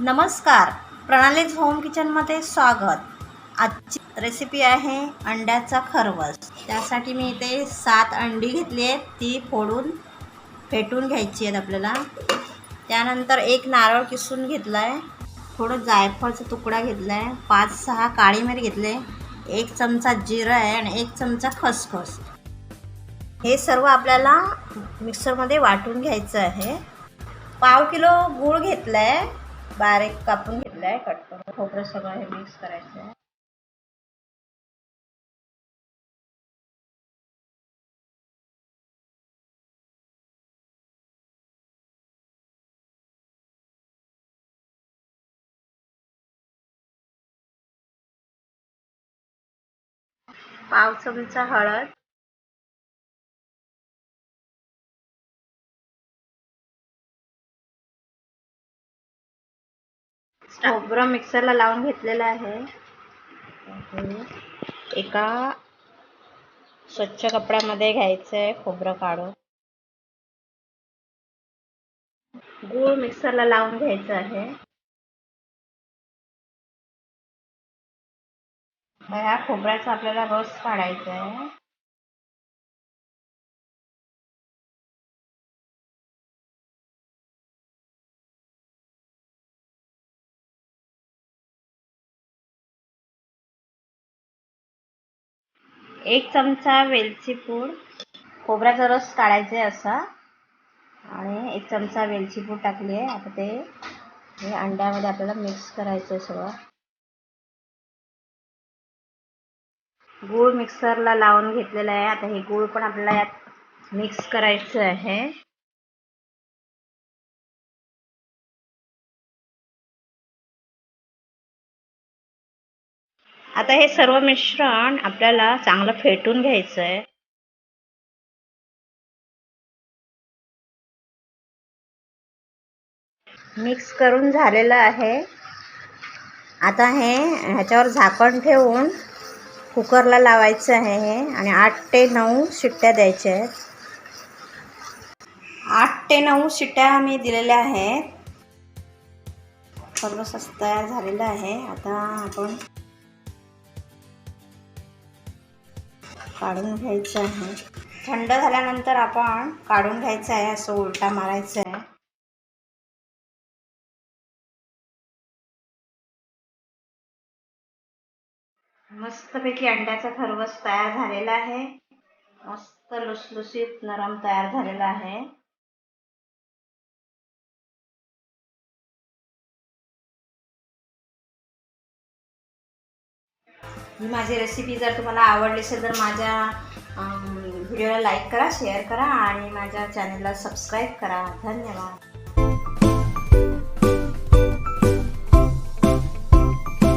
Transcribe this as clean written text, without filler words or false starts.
नमस्कार, प्रणालीज होम किचनमध्ये स्वागत। आजची रेसिपी आहे अंड्याचा खरवस। त्यासाठी मी इथे 7 अंडी घेतली आहेत, ती फोडून फेटून घ्यायची आहेत आपल्याला। त्यानंतर एक नारळ किसून घेतलाय, थोडं जायफळचा तुकडा घेतलाय, 5-6 काळी मिरी घेतले, 1 चमचा जिरं आहे आणि 1 चमचा खसखस। हे सर्व आपल्याला मिक्सरमध्ये वाटून घ्यायचं आहे। पाव किलो गूळ घेतलाय, बारीक कापून घेतलाय, कट करून खोबरं सगळं हे मिक्स करायचं आहे। पाव चमचा हळद, खोबरं मिक्सरला लावून घेतलेलं आहे। एका स्वच्छ कपड्यामध्ये घ्यायचं आहे खोबरं काढून। गूळ मिक्सरला लावून घ्यायचं आहे। ह्या खोबऱ्याचा आपल्याला रस काढायचा आहे। एक चमचा वेलची पूड, खोबऱ्याचा रस काढायचा आहे असा, आणि 1 चमचा वेलची पूड टाकली आहे। आता ते अंड्यामध्ये आपल्याला मिक्स करायचं आहे सगळं। गूळ मिक्सरला लावून घेतलेला आहे। आता हे गूळ पण आपल्याला यात मिक्स करायचं आहे। आता हे सर्व मिश्रण आपल्याला चांगलं फेटून घ्यायचं आहे। मिक्स करून झालेलं आहे। आता ह्याच्यावर झाकण ठेवून कुकरला लावायचं आहे हे, आणि 8 ते 9 शिट्ट्या द्यायच्या आहेत। 8 ते 9 शिट्ट्या मी दिलेल्या आहेत। सर्व तयार झालेलं आहे। आता आपण काढून घ्यायचं आहे। थंड झाल्यानंतर आपण काढून घ्यायचं आहे, असं उलटा मारायचं आहे। मस्तपैकी अंड्याचा खरवस तयार झालेला आहे। मस्त लुसलुसीत नरम तयार झालेला आहे। ही माझी रेसिपी जर तुम्हाला आवडली असेल तर माझ्या व्हिडिओला लाईक करा, शेअर करा आणि माझ्या चॅनलला सबस्क्राईब करा। धन्यवाद।